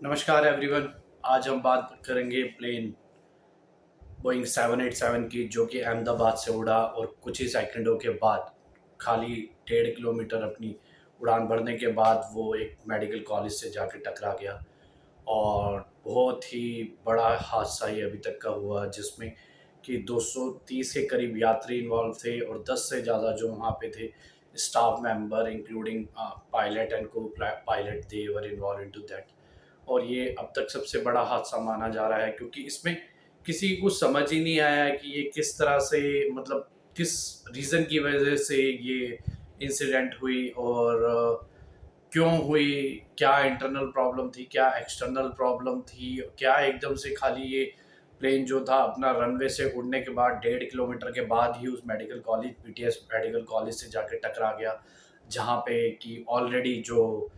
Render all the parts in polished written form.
नमस्कार एवरीवन। आज हम बात करेंगे प्लेन बोइंग 787 की, जो कि अहमदाबाद से उड़ा और कुछ ही सेकंडों के बाद खाली 1.5 किलोमीटर अपनी उड़ान भरने के बाद वो एक मेडिकल कॉलेज से जाके टकरा गया। और बहुत ही बड़ा हादसा ये अभी तक का हुआ, जिसमें कि 230 के करीब यात्री इन्वॉल्व थे और 10 से ज़्यादा जो वहाँ पे थे staff member including pilot and copilot, they were involve into that. और ये अब तक सबसे बड़ा हादसा माना जा रहा है, क्योंकि इसमें किसी को समझ ही नहीं आया है कि ये किस तरह से, मतलब किस रीज़न की वजह से ये इंसिडेंट हुई और क्यों हुई, क्या इंटरनल प्रॉब्लम थी, क्या एक्सटर्नल प्रॉब्लम थी, क्या एकदम से खाली ये प्लेन जो था अपना रनवे से उड़ने के बाद 1.5 किलोमीटर के बाद ही उस medical college, PTS medical college से जाके टकरा गया, जहाँ पे कि ऑलरेडी जो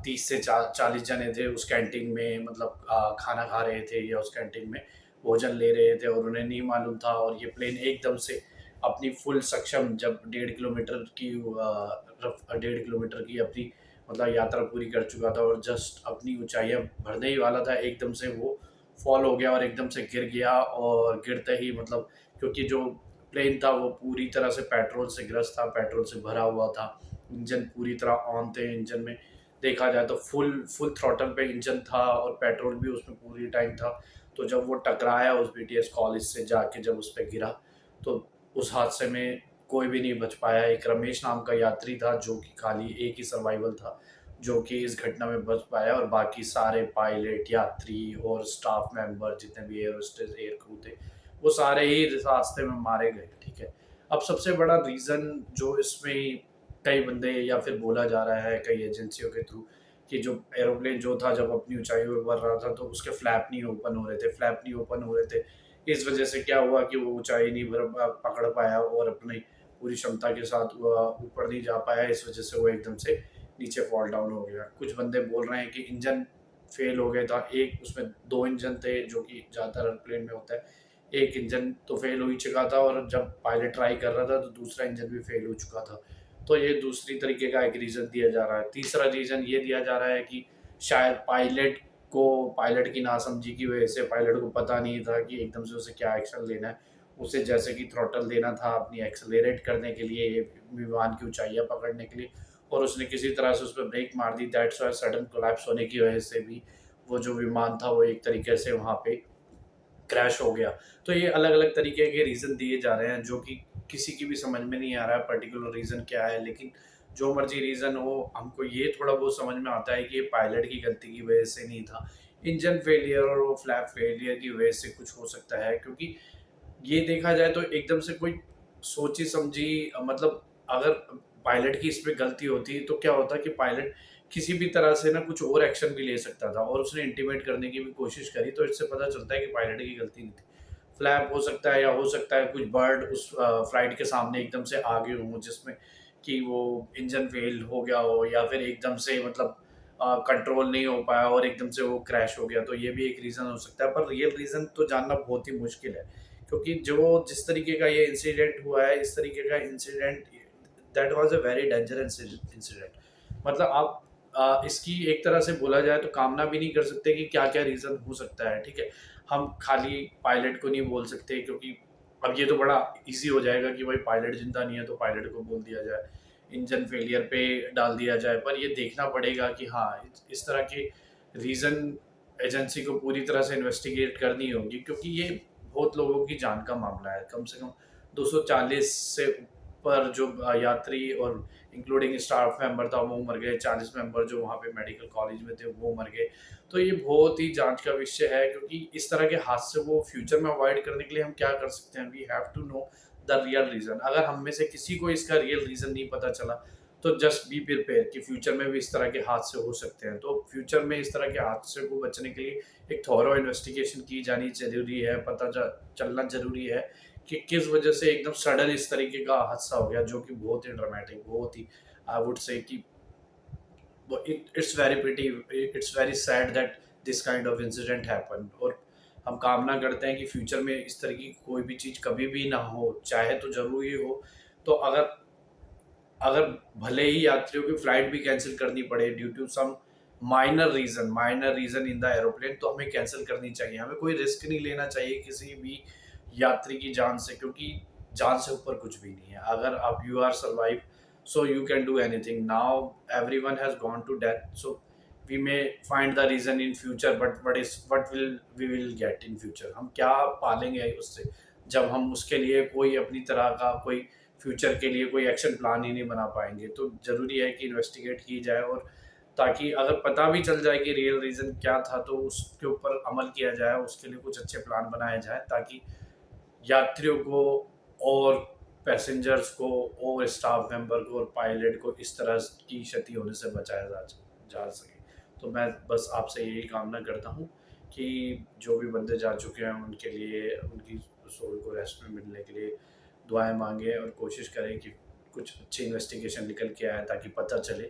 30 से 40 जने थे उस कैंटीन में, मतलब खाना खा रहे थे या उस कैंटीन में भोजन ले रहे थे, और उन्हें नहीं मालूम था। और ये प्लेन एकदम से अपनी फुल सक्षम जब 1.5 किलोमीटर की अपनी मतलब यात्रा पूरी कर चुका था और जस्ट अपनी ऊंचाइयां भरने ही वाला था, एकदम से वो फॉल हो गया और एकदम से गिर गया। और गिरते ही मतलब, क्योंकि जो प्लेन था वो पूरी तरह से पेट्रोल से ग्रस्त था, पेट्रोल से भरा हुआ था, इंजन पूरी तरह ऑन थे, इंजन में देखा जाए तो फुल फुल थ्रॉटल पे इंजन था और पेट्रोल भी उसमें पूरी टाइम था। तो जब वो टकराया उस बीटीएस कॉलेज से जाके, जब उस पर गिरा, तो उस हादसे में कोई भी नहीं बच पाया। एक रमेश नाम का यात्री था, जो कि खाली एक ही सर्वाइवल था जो कि इस घटना में बच पाया, और बाकी सारे पायलट, यात्री और स्टाफ मेंबर जितने भी एयर होस्टेस, एयर क्रू थे, वो सारे ही रास्ते में मारे गए। ठीक है। अब सबसे बड़ा रीज़न जो इसमें कई बंदे या फिर बोला जा रहा है कई एजेंसियों के थ्रू, कि जो एरोप्लेन जो था जब अपनी ऊंचाई पर बढ़ रहा था तो उसके फ्लैप नहीं ओपन हो रहे थे, फ्लैप नहीं ओपन हो रहे थे। इस वजह से क्या हुआ कि वो ऊंचाई नहीं पकड़ पाया और अपनी पूरी क्षमता के साथ वो ऊपर नहीं जा पाया, इस वजह से वो एकदम से नीचे फॉल डाउन हो गया। कुछ बंदे बोल रहे हैं कि इंजन फेल हो गया था, एक उसमें दो इंजन थे जो कि ज़्यादातर एयरप्लेन में होता है। एक इंजन तो फेल हो ही चुका था और जब पायलट ट्राई कर रहा था तो दूसरा इंजन भी फेल हो चुका था। तो ये दूसरी तरीके का एक रीज़न दिया जा रहा है। तीसरा रीज़न ये दिया जा रहा है कि शायद पायलट की नासमझी की वजह से पायलट को पता नहीं था कि एकदम से उसे क्या एक्शन लेना है। उसे जैसे कि थ्रॉटल देना था अपनी एक्सेलरेट करने के लिए, ये विमान की ऊंचाइयां पकड़ने के लिए, और उसने किसी तरह से उस पर ब्रेक मार दी। दैट्स वाई सडन कोलैप्स होने की वजह से भी वो जो विमान था वो एक तरीके से वहाँ पे क्रैश हो गया। तो ये अलग-अलग तरीके के रीज़न दिए जा रहे हैं, जो कि किसी की भी समझ में नहीं आ रहा है पर्टिकुलर रीज़न क्या है। लेकिन जो मर्ज़ी रीज़न हो, हमको ये थोड़ा बहुत समझ में आता है कि ये पायलट की गलती की वजह से नहीं था। इंजन फेलियर और वो फ्लैप फेलियर की वजह से कुछ हो सकता है, क्योंकि ये देखा जाए तो एकदम से कोई सोची समझी मतलब अगर पायलट की इसमें गलती होती तो क्या होता कि पायलट किसी भी तरह से ना कुछ और एक्शन भी ले सकता था, और उसने इंटीमेट करने की भी कोशिश करी, तो इससे पता चलता है कि पायलट की गलती नहीं थी। फ्लैप हो सकता है, या हो सकता है कुछ बर्ड उस फ्लाइट के सामने एकदम से आगे हों, जिसमें कि वो इंजन फेल हो गया हो, या फिर एकदम से मतलब कंट्रोल नहीं हो पाया और एकदम से वो क्रैश हो गया। तो ये भी एक रीज़न हो सकता है, पर रियल रीज़न तो जानना बहुत ही मुश्किल है, क्योंकि जो जिस तरीके का ये इंसिडेंट हुआ है, इस तरीके का incident, that was a very dangerous incident. मतलब आप इसकी एक तरह से बोला जाए तो कामना भी नहीं कर सकते कि क्या-क्या रीज़न हो सकता है, ठीक है? हम खाली पायलट को नहीं बोल सकते, क्योंकि अब ये तो बड़ा ईज़ी हो जाएगा कि भाई पायलट ज़िंदा नहीं है तो पायलट को बोल दिया जाए, इंजन फेलियर पे डाल दिया जाए। पर ये देखना पड़ेगा कि हाँ, इस तरह के रीज़न एजेंसी को पूरी तरह से इन्वेस्टिगेट करनी होगी, क्योंकि ये बहुत लोगों की जान का मामला है। कम से कम 240 से ऊपर जो यात्री और इंक्लूडिंग स्टाफ मेंबर था वो मर गए, 40 मेंबर जो वहाँ पे मेडिकल कॉलेज में थे वो मर गए। तो ये बहुत ही जांच का विषय है, क्योंकि इस तरह के हादसे को फ्यूचर में अवॉइड करने के लिए हम क्या कर सकते हैं, we have to know the real reason. अगर हम में से किसी को इसका रियल रीज़न नहीं पता चला, तो जस्ट बी प्रिपेयर कि फ्यूचर में भी इस तरह के हादसे हो सकते हैं। तो फ्यूचर में इस तरह के हादसे को बचने के लिए एक थॉरो इन्वेस्टिगेशन की जानी ज़रूरी है, पता चलना ज़रूरी है कि किस वजह से एकदम सडन इस तरीके का हादसा हो गया, जो कि बहुत ही ड्रामेटिक, बहुत ही आई वुड से कि it's very sad that this kind of incident happen. और हम कामना करते हैं कि फ्यूचर में इस तरह की कोई भी चीज़ कभी भी ना हो, चाहे तो ज़रूरी हो। तो अगर अगर भले ही यात्रियों की फ्लाइट भी कैंसिल करनी पड़े due to some minor reason in the aeroplane, तो हमें कैंसल करनी चाहिए। हमें कोई रिस्क नहीं लेना चाहिए किसी भी यात्री की जान से, क्योंकि जान से ऊपर कुछ भी नहीं है। अगर आप you are survive, so you can do anything. Now everyone has gone to death, so we may find the reason in future, but what will we will get in future? हम क्या पालेंगे उससे, जब हम उसके लिए कोई अपनी तरह का कोई फ्यूचर के लिए कोई एक्शन प्लान ही नहीं बना पाएँगे। तो ज़रूरी है कि इन्वेस्टिगेट की जाए, और ताकि अगर पता भी चल जाए कि रियल रीज़न क्या था, तो उसके ऊपर अमल किया जाए, उसके लिए कुछ अच्छे प्लान बनाए जाएँ, ताकि यात्रियों को और पैसेंजर्स को और स्टाफ मेंबर को और पायलट को इस तरह की क्षति होने से बचाया जा सके। तो मैं बस आपसे यही कामना करता हूँ कि जो भी बंदे जा चुके हैं उनके लिए, उनकी सोल को रेस्ट में मिलने के लिए दुआएँ माँगे, और कोशिश करें कि कुछ अच्छी इन्वेस्टिगेशन निकल के आए, ताकि पता चले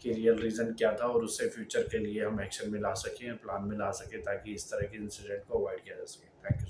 कि रियल रीज़न क्या था, और उससे फ्यूचर के लिए हम एक्शन में ला सकें, प्लान में ला सकें, ताकि इस तरह के इंसिडेंट को अवॉइड किया जा सके। Thank you.